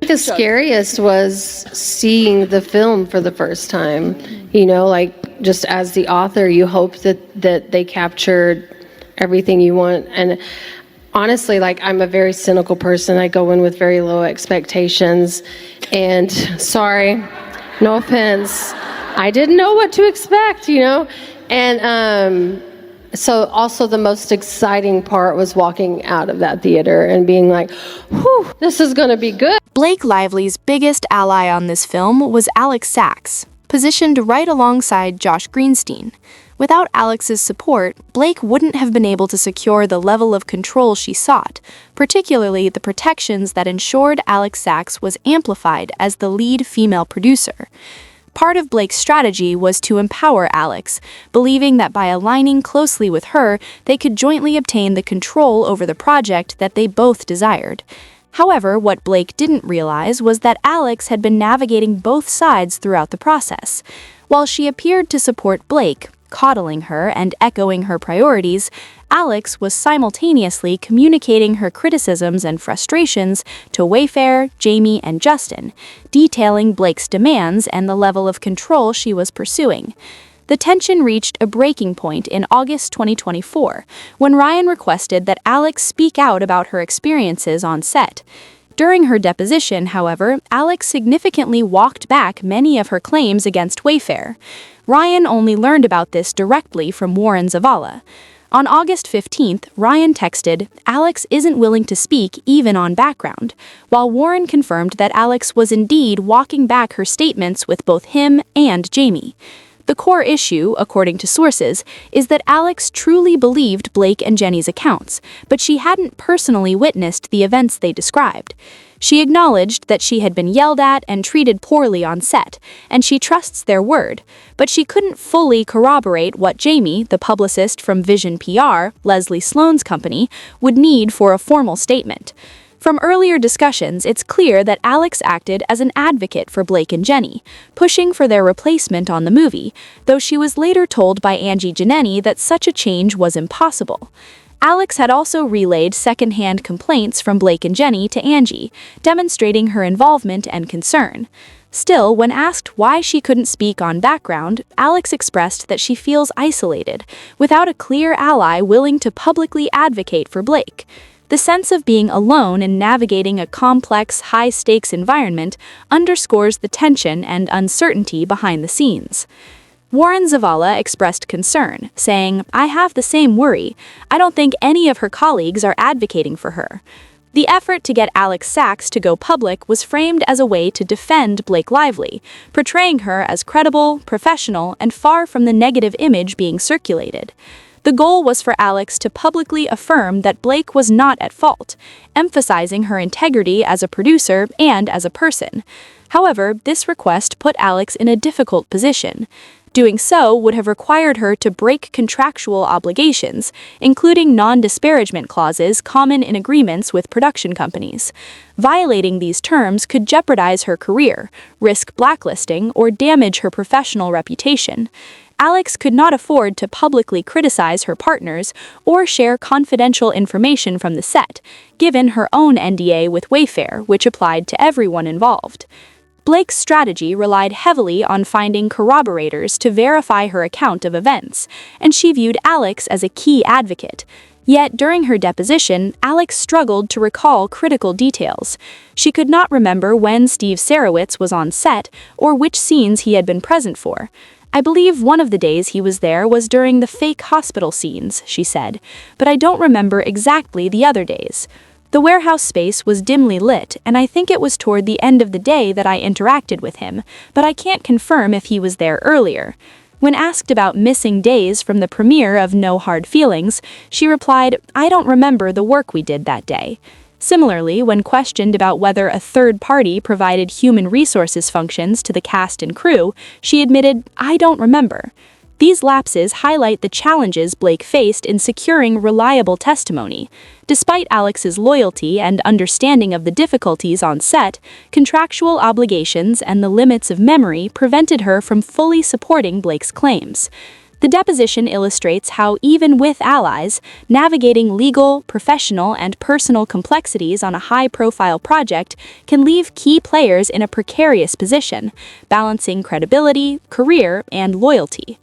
The scariest was seeing the film for the first time. Like just as the author, you hope that they captured everything you want. And honestly, like, I'm a very cynical person. I go in with very low expectations. And sorry, no offense, I didn't know what to expect, And so also the most exciting part was walking out of that theater and being like, whew, this is going to be good. Blake Lively's biggest ally on this film was Alex Sachs, positioned right alongside Josh Greenstein. Without Alex's support, Blake wouldn't have been able to secure the level of control she sought, particularly the protections that ensured Alex Sachs was amplified as the lead female producer. Part of Blake's strategy was to empower Alex, believing that by aligning closely with her, they could jointly obtain the control over the project that they both desired. However, what Blake didn't realize was that Alex had been navigating both sides throughout the process. While she appeared to support Blake, coddling her and echoing her priorities, Alex was simultaneously communicating her criticisms and frustrations to Wayfair, Jamie, and Justin, detailing Blake's demands and the level of control she was pursuing. The tension reached a breaking point in August 2024, when Ryan requested that Alex speak out about her experiences on set. During her deposition, however, Alex significantly walked back many of her claims against Wayfair. Ryan only learned about this directly from Warren Zavala. On August 15th, Ryan texted, "Alex isn't willing to speak even on background," while Warren confirmed that Alex was indeed walking back her statements with both him and Jamie. The core issue, according to sources, is that Alex truly believed Blake and Jenny's accounts, but she hadn't personally witnessed the events they described. She acknowledged that she had been yelled at and treated poorly on set, and she trusts their word, but she couldn't fully corroborate what Jamie, the publicist from Vision PR, Leslie Sloan's company, would need for a formal statement. From earlier discussions, it's clear that Alex acted as an advocate for Blake and Jenny, pushing for their replacement on the movie, though she was later told by Angie Giannini that such a change was impossible. Alex had also relayed secondhand complaints from Blake and Jenny to Angie, demonstrating her involvement and concern. Still, when asked why she couldn't speak on background, Alex expressed that she feels isolated, without a clear ally willing to publicly advocate for Blake. The sense of being alone in navigating a complex, high-stakes environment underscores the tension and uncertainty behind the scenes. Warren Zavala expressed concern, saying, "I have the same worry. I don't think any of her colleagues are advocating for her." The effort to get Alex Sachs to go public was framed as a way to defend Blake Lively, portraying her as credible, professional, and far from the negative image being circulated. The goal was for Alex to publicly affirm that Blake was not at fault, emphasizing her integrity as a producer and as a person. However, this request put Alex in a difficult position. Doing so would have required her to break contractual obligations, including non-disparagement clauses common in agreements with production companies. Violating these terms could jeopardize her career, risk blacklisting, or damage her professional reputation. Alex could not afford to publicly criticize her partners or share confidential information from the set, given her own NDA with Wayfair, which applied to everyone involved. Blake's strategy relied heavily on finding corroborators to verify her account of events, and she viewed Alex as a key advocate. Yet, during her deposition, Alex struggled to recall critical details. She could not remember when Steve Sarowitz was on set or which scenes he had been present for. "I believe one of the days he was there was during the fake hospital scenes," she said, "but I don't remember exactly the other days. The warehouse space was dimly lit, and I think it was toward the end of the day that I interacted with him, but I can't confirm if he was there earlier." When asked about missing days from the premiere of No Hard Feelings, she replied, "I don't remember the work we did that day." Similarly, when questioned about whether a third party provided human resources functions to the cast and crew, she admitted, "I don't remember." These lapses highlight the challenges Blake faced in securing reliable testimony. Despite Alex's loyalty and understanding of the difficulties on set, contractual obligations and the limits of memory prevented her from fully supporting Blake's claims. The deposition illustrates how, even with allies, navigating legal, professional, and personal complexities on a high-profile project can leave key players in a precarious position, balancing credibility, career, and loyalty.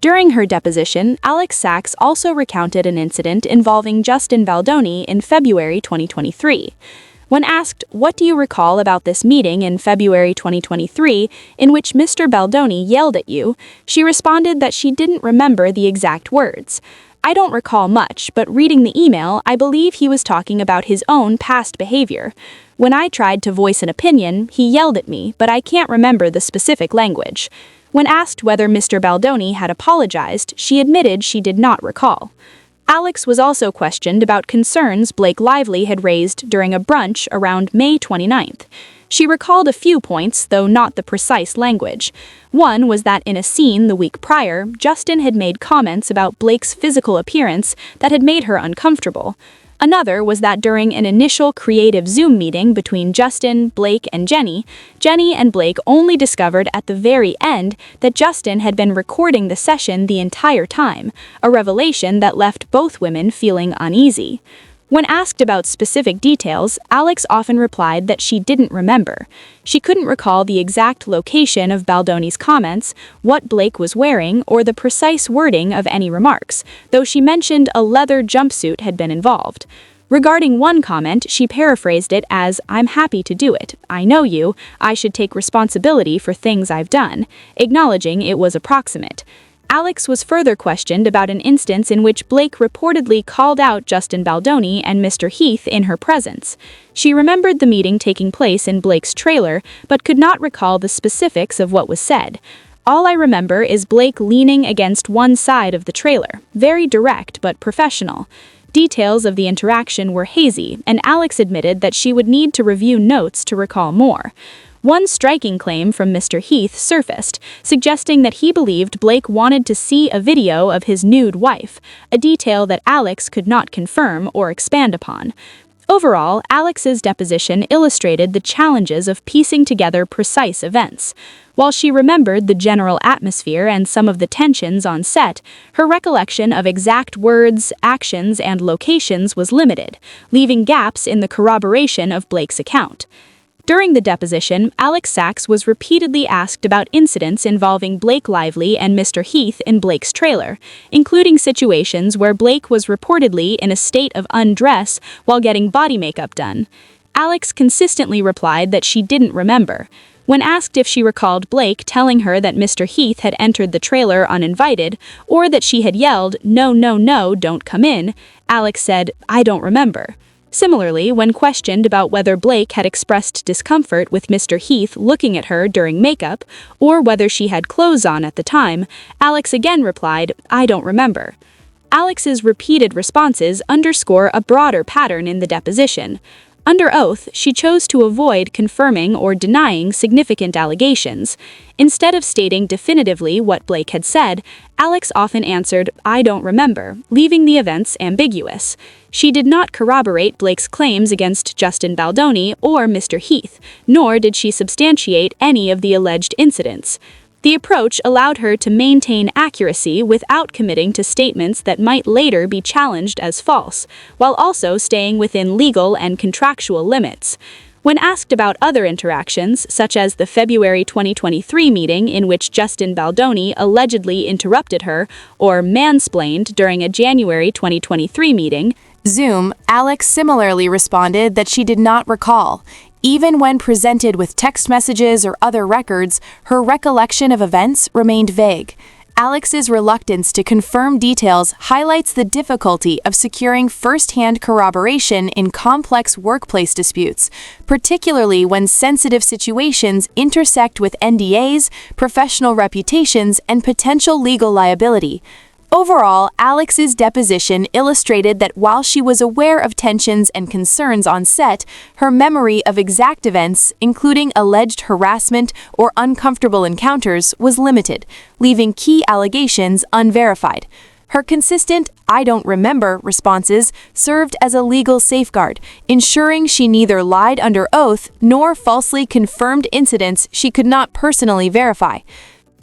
During her deposition, Alex Sachs also recounted an incident involving Justin Baldoni in February 2023. When asked, "What do you recall about this meeting in February 2023 in which Mr. Baldoni yelled at you?" she responded that she didn't remember the exact words. "I don't recall much, but reading the email, I believe he was talking about his own past behavior. When I tried to voice an opinion, he yelled at me, but I can't remember the specific language." When asked whether Mr. Baldoni had apologized, she admitted she did not recall. Alex was also questioned about concerns Blake Lively had raised during a brunch around May 29th. She recalled a few points, though not the precise language. One was that in a scene the week prior, Justin had made comments about Blake's physical appearance that had made her uncomfortable. Another was that during an initial creative Zoom meeting between Justin, Blake, and Jenny and Blake only discovered at the very end that Justin had been recording the session the entire time, a revelation that left both women feeling uneasy. When asked about specific details, Alex often replied that she didn't remember. She couldn't recall the exact location of Baldoni's comments, what Blake was wearing, or the precise wording of any remarks, though she mentioned a leather jumpsuit had been involved. Regarding one comment, she paraphrased it as, "I'm happy to do it. I know you. I should take responsibility for things I've done," acknowledging it was approximate. Alex was further questioned about an instance in which Blake reportedly called out Justin Baldoni and Mr. Heath in her presence. She remembered the meeting taking place in Blake's trailer, but could not recall the specifics of what was said. "All I remember is Blake leaning against one side of the trailer, very direct but professional." Details of the interaction were hazy, and Alex admitted that she would need to review notes to recall more. One striking claim from Mr. Heath surfaced, suggesting that he believed Blake wanted to see a video of his nude wife, a detail that Alex could not confirm or expand upon. Overall, Alex's deposition illustrated the challenges of piecing together precise events. While she remembered the general atmosphere and some of the tensions on set, her recollection of exact words, actions, and locations was limited, leaving gaps in the corroboration of Blake's account. During the deposition, Alex Sachs was repeatedly asked about incidents involving Blake Lively and Mr. Heath in Blake's trailer, including situations where Blake was reportedly in a state of undress while getting body makeup done. Alex consistently replied that she didn't remember. When asked if she recalled Blake telling her that Mr. Heath had entered the trailer uninvited, or that she had yelled, "No, no, no, don't come in," Alex said, "I don't remember." Similarly, when questioned about whether Blake had expressed discomfort with Mr. Heath looking at her during makeup, or whether she had clothes on at the time, Alex again replied, "I don't remember." Alex's repeated responses underscore a broader pattern in the deposition. Under oath, she chose to avoid confirming or denying significant allegations. Instead of stating definitively what Blake had said, Alex often answered, "I don't remember," leaving the events ambiguous. She did not corroborate Blake's claims against Justin Baldoni or Mr. Heath, nor did she substantiate any of the alleged incidents. The approach allowed her to maintain accuracy without committing to statements that might later be challenged as false, while also staying within legal and contractual limits. When asked about other interactions, such as the February 2023 meeting in which Justin Baldoni allegedly interrupted her or mansplained during a January 2023 meeting, Zoom, Alex similarly responded that she did not recall. Even when presented with text messages or other records, her recollection of events remained vague. Alex's reluctance to confirm details highlights the difficulty of securing first-hand corroboration in complex workplace disputes, particularly when sensitive situations intersect with NDAs, professional reputations, and potential legal liability. Overall, Alex's deposition illustrated that while she was aware of tensions and concerns on set, her memory of exact events, including alleged harassment or uncomfortable encounters, was limited, leaving key allegations unverified. Her consistent, "I don't remember" responses served as a legal safeguard, ensuring she neither lied under oath nor falsely confirmed incidents she could not personally verify.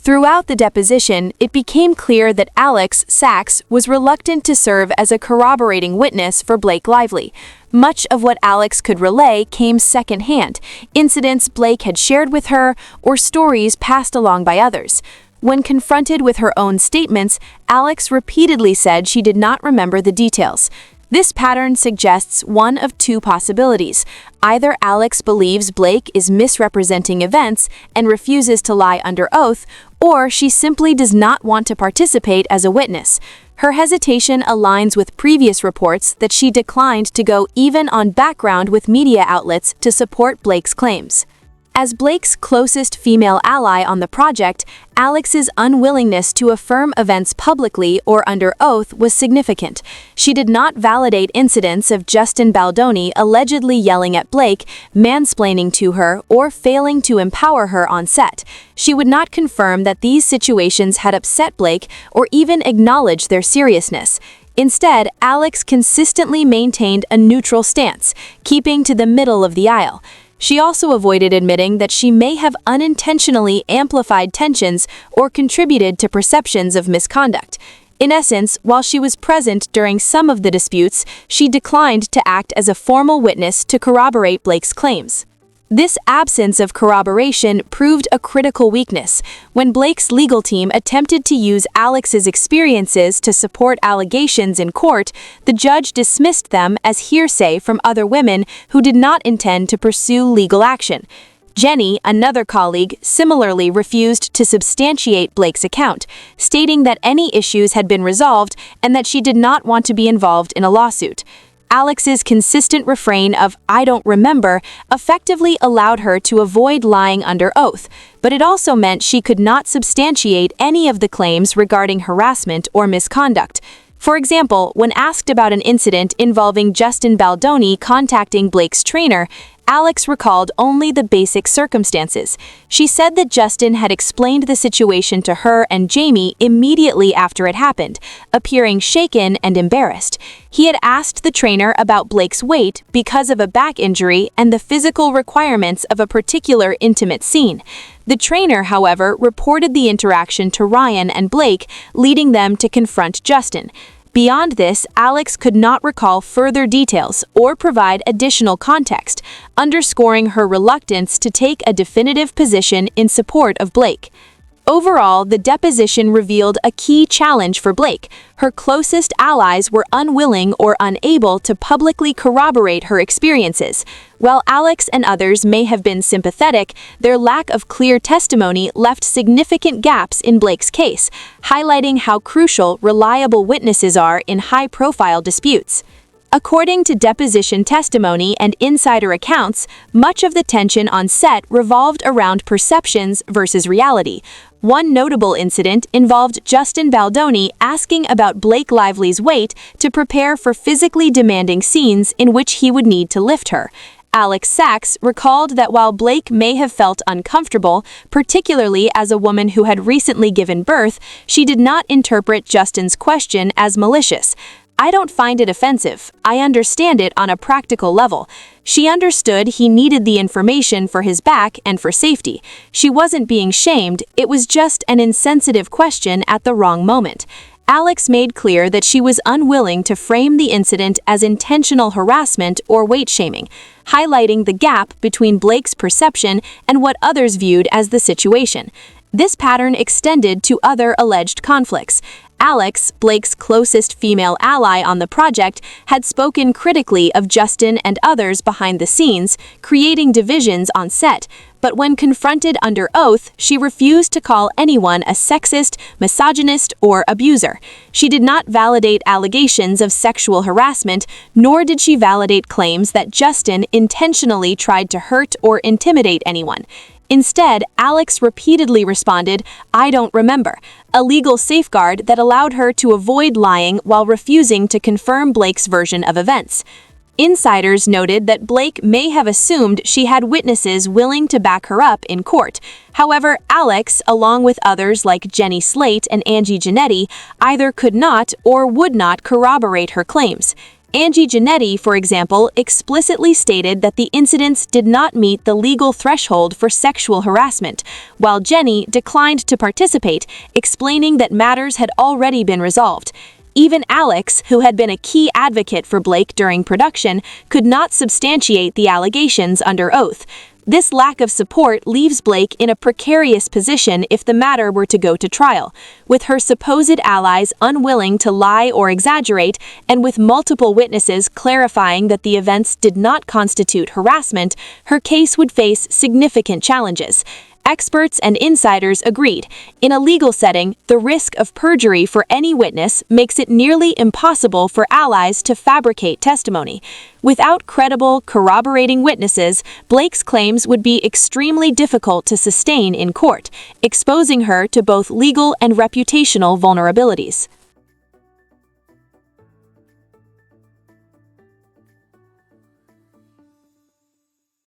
Throughout the deposition, it became clear that Alex Sachs was reluctant to serve as a corroborating witness for Blake Lively. Much of what Alex could relay came secondhand, incidents Blake had shared with her, or stories passed along by others. When confronted with her own statements, Alex repeatedly said she did not remember the details. This pattern suggests one of two possibilities. Either Alex believes Blake is misrepresenting events and refuses to lie under oath, or she simply does not want to participate as a witness. Her hesitation aligns with previous reports that she declined to go even on background with media outlets to support Blake's claims. As Blake's closest female ally on the project, Alex's unwillingness to affirm events publicly or under oath was significant. She did not validate incidents of Justin Baldoni allegedly yelling at Blake, mansplaining to her, or failing to empower her on set. She would not confirm that these situations had upset Blake or even acknowledge their seriousness. Instead, Alex consistently maintained a neutral stance, keeping to the middle of the aisle. She also avoided admitting that she may have unintentionally amplified tensions or contributed to perceptions of misconduct. In essence, while she was present during some of the disputes, she declined to act as a formal witness to corroborate Blake's claims. This absence of corroboration proved a critical weakness. When Blake's legal team attempted to use Alex's experiences to support allegations in court, the judge dismissed them as hearsay from other women who did not intend to pursue legal action. Jenny, another colleague, similarly refused to substantiate Blake's account, stating that any issues had been resolved and that she did not want to be involved in a lawsuit. Alex's consistent refrain of "I don't remember" effectively allowed her to avoid lying under oath, but it also meant she could not substantiate any of the claims regarding harassment or misconduct. For example, when asked about an incident involving Justin Baldoni contacting Blake's trainer, Alex recalled only the basic circumstances. She said that Justin had explained the situation to her and Jamie immediately after it happened, appearing shaken and embarrassed. He had asked the trainer about Blake's weight because of a back injury and the physical requirements of a particular intimate scene. The trainer, however, reported the interaction to Ryan and Blake, leading them to confront Justin. Beyond this, Alex could not recall further details or provide additional context, underscoring her reluctance to take a definitive position in support of Blake. Overall, the deposition revealed a key challenge for Blake. Her closest allies were unwilling or unable to publicly corroborate her experiences. While Alex and others may have been sympathetic, their lack of clear testimony left significant gaps in Blake's case, highlighting how crucial reliable witnesses are in high-profile disputes. According to deposition testimony and insider accounts, much of the tension on set revolved around perceptions versus reality. One notable incident involved Justin Baldoni asking about Blake Lively's weight to prepare for physically demanding scenes in which he would need to lift her. Alex Sachs recalled that while Blake may have felt uncomfortable, particularly as a woman who had recently given birth, she did not interpret Justin's question as malicious. "I don't find it offensive. I understand it on a practical level." She understood he needed the information for his back and for safety. She wasn't being shamed, it was just an insensitive question at the wrong moment. Alex made clear that she was unwilling to frame the incident as intentional harassment or weight shaming, highlighting the gap between Blake's perception and what others viewed as the situation. This pattern extended to other alleged conflicts. Alex, Blake's closest female ally on the project, had spoken critically of Justin and others behind the scenes, creating divisions on set. But when confronted under oath, she refused to call anyone a sexist, misogynist, or abuser. She did not validate allegations of sexual harassment, nor did she validate claims that Justin intentionally tried to hurt or intimidate anyone. Instead, Alex repeatedly responded, "I don't remember," a legal safeguard that allowed her to avoid lying while refusing to confirm Blake's version of events. Insiders noted that Blake may have assumed she had witnesses willing to back her up in court. However, Alex, along with others like Jenny Slate and Angie Janetti, either could not or would not corroborate her claims. Angie Janetti, for example, explicitly stated that the incidents did not meet the legal threshold for sexual harassment, while Jenny declined to participate, explaining that matters had already been resolved. Even Alex, who had been a key advocate for Blake during production, could not substantiate the allegations under oath. This lack of support leaves Blake in a precarious position if the matter were to go to trial. With her supposed allies unwilling to lie or exaggerate, and with multiple witnesses clarifying that the events did not constitute harassment, her case would face significant challenges. Experts and insiders agreed. In a legal setting, the risk of perjury for any witness makes it nearly impossible for allies to fabricate testimony. Without credible, corroborating witnesses, Blake's claims would be extremely difficult to sustain in court, exposing her to both legal and reputational vulnerabilities.